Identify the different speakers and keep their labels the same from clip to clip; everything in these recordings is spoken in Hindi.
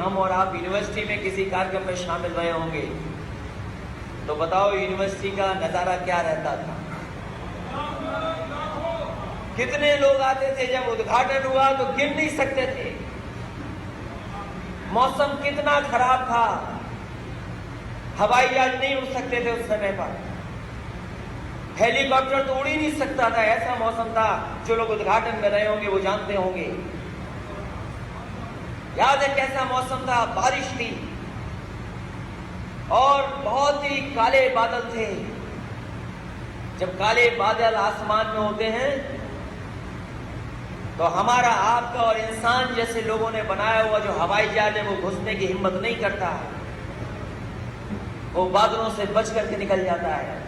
Speaker 1: हम और आप यूनिवर्सिटी में किसी कार्यक्रम में शामिल रहे होंगे, तो बताओ यूनिवर्सिटी का नजारा क्या रहता था। कितने लोग आते थे, जब उद्घाटन हुआ तो गिन नहीं सकते थे। मौसम कितना खराब था, हवाई जहाज नहीं उड़ सकते थे उस समय पर, हेलीकॉप्टर तो उड़ ही नहीं सकता था, ऐसा मौसम था। जो लोग उद्घाटन में रहे होंगे वो जानते होंगे। याद है कैसा मौसम था, बारिश थी और बहुत ही काले बादल थे। जब काले बादल आसमान में होते हैं तो हमारा, आपका और इंसान जैसे लोगों ने बनाया हुआ जो हवाई जहाज है वो घुसने की हिम्मत नहीं करता, वो बादलों से बच करके निकल जाता है।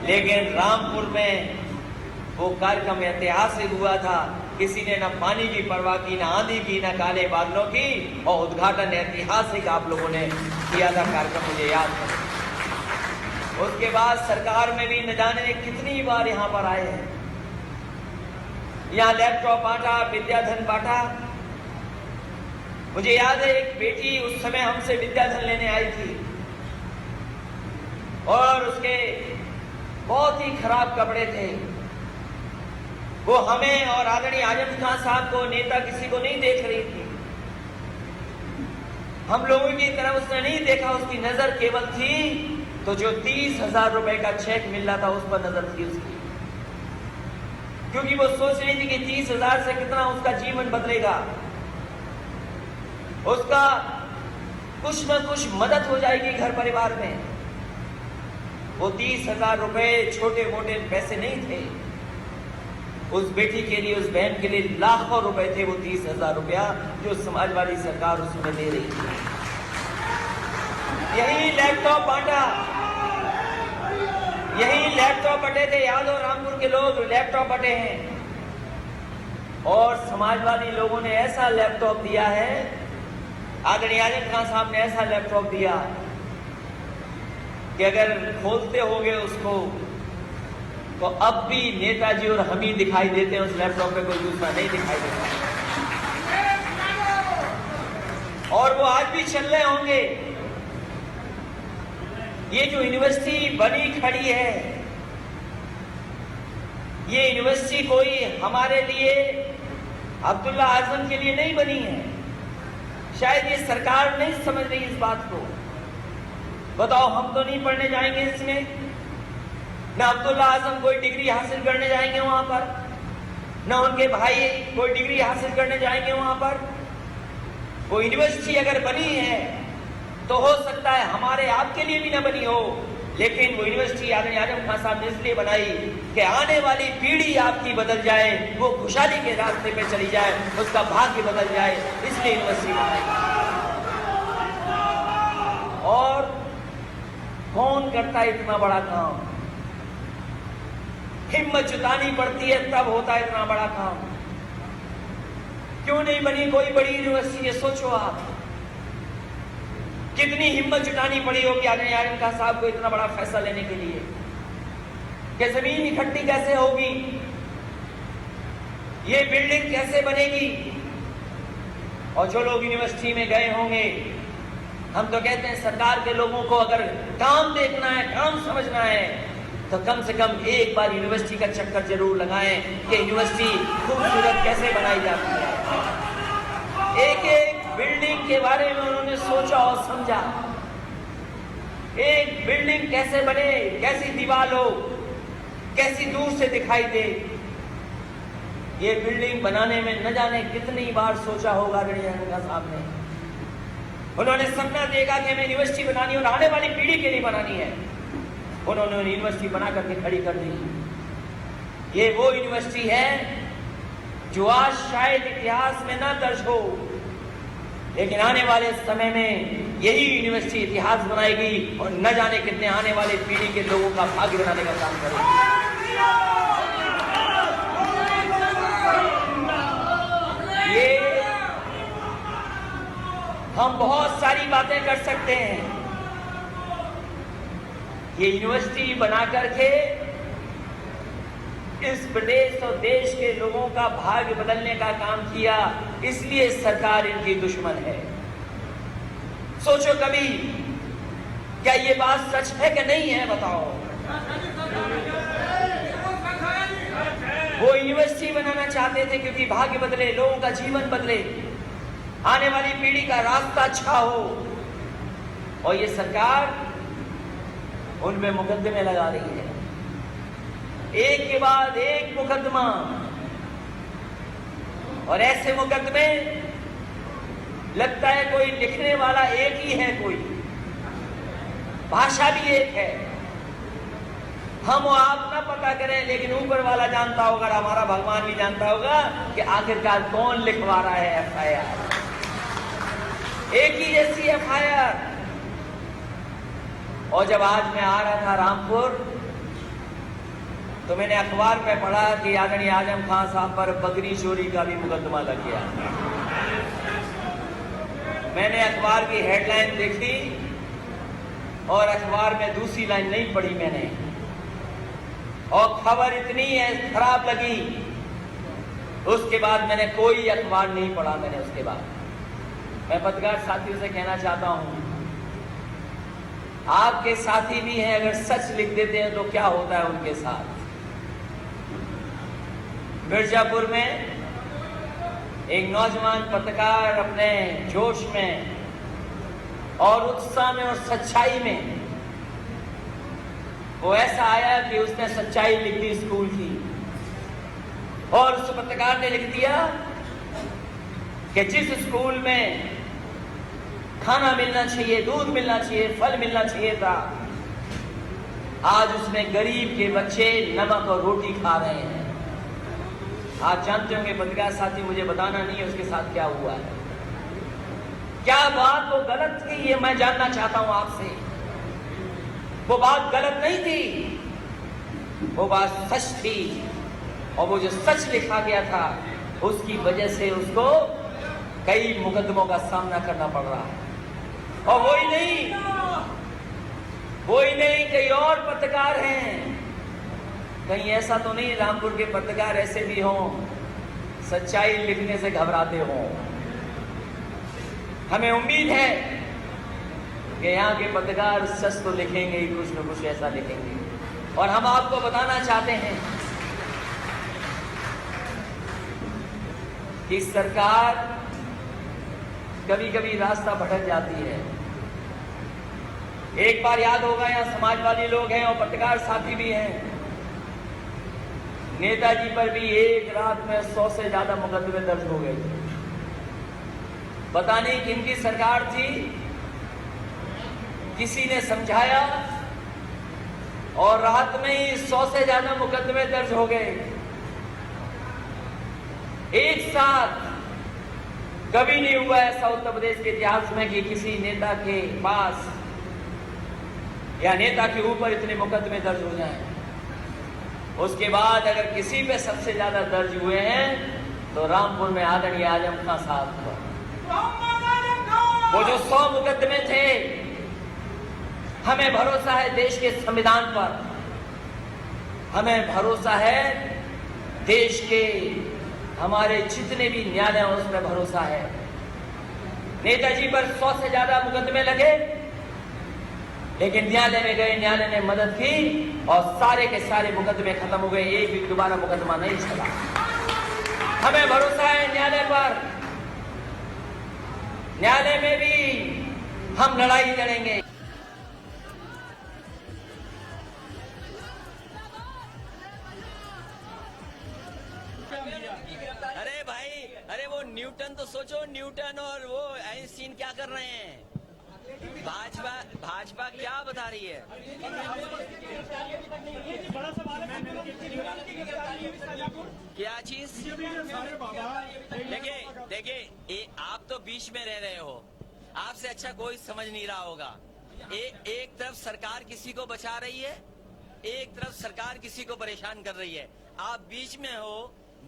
Speaker 1: लेकिन रामपुर में वो कार्यक्रम ऐतिहासिक हुआ था। किसी ने ना पानी की परवाह की, ना आंधी की, ना काले बादलों की, और उद्घाटन ऐतिहासिक आप लोगों ने किया था कार्यक्रम, मुझे याद है। उसके बाद सरकार में भी न जाने कितनी बार यहां पर आए हैं। यहां लैपटॉप बांटा, विद्याधन बांटा। मुझे याद है एक बेटी उस समय हमसे विद्याधन लेने आई थी और उसके बहुत ही खराब कपड़े थे। वो हमें और आदरणीय आजम खान साहब को, नेता किसी को नहीं देख रही थी। हम लोगों की तरफ उसने नहीं देखा, उसकी नजर केवल थी तो जो 30,000 रुपए का चेक मिल रहा था उस पर नजर थी उसकी, क्योंकि वो सोच रही थी कि 30,000 से कितना उसका जीवन बदलेगा, उसका कुछ न कुछ मदद हो जाएगी घर परिवार में। वो 30,000 रुपए छोटे मोटे पैसे नहीं थे उस बेटी के लिए, उस बहन के लिए लाखों रुपए थे वो 30,000 रुपया जो समाजवादी सरकार उसमें दे रही थी। यही लैपटॉप बांटा, यही लैपटॉप बटे थे। याद हो, रामपुर के लोग लैपटॉप बटे हैं और समाजवादी लोगों ने ऐसा लैपटॉप दिया है, आदरणीय आजम खान साहब ने ऐसा लैपटॉप दिया कि अगर खोलते होंगे उसको तो अब भी नेताजी और हम ही दिखाई देते हैं, उस लैपटॉप पे कोई दूसरा नहीं दिखाई देता। और वो आज भी चल रहे होंगे। ये जो यूनिवर्सिटी बनी खड़ी है, ये यूनिवर्सिटी कोई हमारे लिए, अब्दुल्ला आजम के लिए नहीं बनी है। शायद ये सरकार नहीं समझ रही इस बात को। बताओ, हम तो नहीं पढ़ने जाएंगे इसमें, ना अब्दुल्ला आजम कोई डिग्री हासिल करने जाएंगे वहां पर, ना उनके भाई कोई डिग्री हासिल करने जाएंगे वहां पर। वो यूनिवर्सिटी अगर बनी है तो हो सकता है हमारे आपके लिए भी ना बनी हो, लेकिन वो यूनिवर्सिटी आदरणीय आजम खान साहब ने इसलिए बनाई कि आने वाली पीढ़ी आपकी बदल जाए, वो खुशहाली के रास्ते पे चली जाए, उसका भाग्य बदल जाए, इसलिए यूनिवर्सिटी बनाई। और कौन करता है इतना बड़ा काम? हिम्मत जुटानी पड़ती है तब होता है इतना बड़ा काम। क्यों नहीं बनी कोई बड़ी यूनिवर्सिटी? ये सोचो आप, कितनी हिम्मत जुटानी पड़ी होगी आदरणीय आजम खान साहब को इतना बड़ा फैसला लेने के लिए कि जमीन इकट्ठी कैसे होगी, ये बिल्डिंग कैसे बनेगी। और जो लोग यूनिवर्सिटी में गए होंगे, हम तो कहते हैं सरकार के लोगों को अगर काम देखना है, काम समझना है, तो कम से कम एक बार यूनिवर्सिटी का चक्कर जरूर लगाएं कि यूनिवर्सिटी खूबसूरत कैसे बनाई जाती है। एक एक बिल्डिंग के बारे में उन्होंने सोचा और समझा। एक बिल्डिंग कैसे बने, कैसी दीवार हो, कैसी दूर से दिखाई दे। ये बिल्डिंग बनाने में न जाने कितनी बार सोचा होगा आदरणीय साहब ने। उन्होंने सपना देखा कि हमें यूनिवर्सिटी बनानी है और आने वाली पीढ़ी के लिए बनानी है। उन्होंने यूनिवर्सिटी बना करके खड़ी कर दी। ये वो यूनिवर्सिटी है जो आज शायद इतिहास में ना दर्ज हो, लेकिन आने वाले समय में यही यूनिवर्सिटी इतिहास बनाएगी और न जाने कितने आने वाले पीढ़ी के लोगों का भाग्य बनाने का काम करेगी। ये हम बहुत सारी बातें कर सकते हैं। ये यूनिवर्सिटी बना करके इस प्रदेश और देश के लोगों का भाग्य बदलने का काम किया, इसलिए सरकार इनकी दुश्मन है। सोचो कभी, क्या ये बात सच है कि नहीं है? बताओ। वो यूनिवर्सिटी बनाना चाहते थे क्योंकि भाग्य बदले, लोगों का जीवन बदले, आने वाली पीढ़ी का रास्ता अच्छा हो, और ये सरकार उनमें मुकदमे लगा रही है, एक के बाद एक मुकदमा। और ऐसे मुकदमे लगता है कोई लिखने वाला एक ही है, कोई भाषा भी एक है। हम और आप ना पता करें, लेकिन ऊपर वाला जानता होगा, हमारा भगवान भी जानता होगा कि आखिरकार कौन लिखवा रहा है एफआईआर। एक ही जैसी एफआईआर। और जब आज मैं आ रहा था रामपुर, तो मैंने अखबार में पढ़ा कि आदरणीय आजम खान साहब पर बकरी चोरी का भी मुकदमा लग गया। मैंने अखबार की हेडलाइन देखी और अखबार में दूसरी लाइन नहीं पढ़ी मैंने, और खबर इतनी खराब लगी, उसके बाद मैंने कोई अखबार नहीं पढ़ा। मैंने उसके बाद, मैं पत्रकार साथियों से कहना चाहता हूं, आपके साथी भी हैं, अगर सच लिख देते हैं तो क्या होता है उनके साथ। मिर्जापुर में एक नौजवान पत्रकार अपने जोश में और उत्साह में और सच्चाई में, वो ऐसा आया कि उसने सच्चाई लिख दी स्कूल की, और उस पत्रकार ने लिख दिया कि जिस स्कूल में खाना मिलना चाहिए, दूध मिलना चाहिए, फल मिलना चाहिए था, आज उसमें गरीब के बच्चे नमक और रोटी खा रहे हैं। आप जानते होंगे पत्रकार साथी, मुझे बताना नहीं है उसके साथ क्या हुआ है। क्या बात वो गलत थी, ये मैं जानना चाहता हूं आपसे। वो बात गलत नहीं थी, वो बात सच थी, और वो जो सच लिखा गया था उसकी वजह से उसको कई मुकदमों का सामना करना पड़ रहा है। और वही नहीं कई और पत्रकार हैं। कहीं ऐसा तो नहीं रामपुर के पत्रकार ऐसे भी हों, सच्चाई लिखने से घबराते हों। हमें उम्मीद है कि यहाँ के पत्रकार सच तो लिखेंगे ही, कुछ न कुछ ऐसा लिखेंगे। और हम आपको बताना चाहते हैं कि सरकार कभी कभी रास्ता भटक जाती है। एक बार याद होगा, यहाँ समाजवादी लोग हैं और पत्रकार साथी भी हैं, नेताजी पर भी एक रात में 100 से ज्यादा मुकदमे दर्ज हो गए थे। पता नहीं किनकी सरकार थी, किसी ने समझाया और रात में ही 100 से ज्यादा मुकदमे दर्ज हो गए एक साथ। कभी नहीं हुआ ऐसा उत्तर प्रदेश के इतिहास में कि किसी नेता के पास या नेता के ऊपर इतने मुकदमे दर्ज हो जाएं। उसके बाद अगर किसी पे सबसे ज्यादा दर्ज हुए हैं तो रामपुर में आदरणीय आजम खान साहब पर। वो जो 100 मुकदमे थे, हमें भरोसा है देश के संविधान पर, हमें भरोसा है देश के हमारे जितने भी न्यायालय हैं उस पर भरोसा है। नेताजी पर 100 से ज्यादा मुकदमे लगे, लेकिन न्यायालय में गए, न्यायालय ने मदद की और सारे के सारे मुकदमे खत्म हो गए। एक भी दोबारा मुकदमा नहीं चला। हमें भरोसा है न्यायालय पर। न्यायालय में भी हम लड़ाई लड़ेंगे।
Speaker 2: अरे भाई, अरे वो न्यूटन तो सोचो, न्यूटन और वो आइंस्टीन क्या कर रहे हैं। भाजपा क्या बता रही है? क्या चीज? देखिए, आप तो बीच में रह रहे हो, आपसे अच्छा कोई समझ नहीं रहा होगा। एक तरफ सरकार किसी को बचा रही है, एक तरफ सरकार किसी को परेशान कर रही है। आप बीच में हो,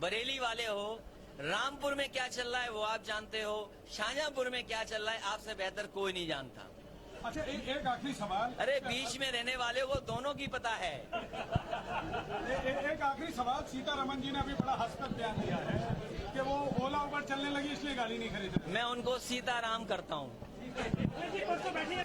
Speaker 2: बरेली वाले हो। रामपुर में क्या चल रहा है वो आप जानते हो, शाहजहांपुर में क्या चल रहा है आपसे बेहतर कोई नहीं जानता।
Speaker 3: अच्छा, एक आखिरी सवाल।
Speaker 2: अरे बीच में रहने वाले वो दोनों की पता है।
Speaker 3: एक आखिरी सवाल। सीतारमन जी ने अभी बड़ा हंसकर बयान दिया है कि वो ओला उबर चलने लगी इसलिए गाड़ी नहीं खरीद।
Speaker 2: मैं उनको सीताराम करता हूँ।
Speaker 4: जी परसों बैठिए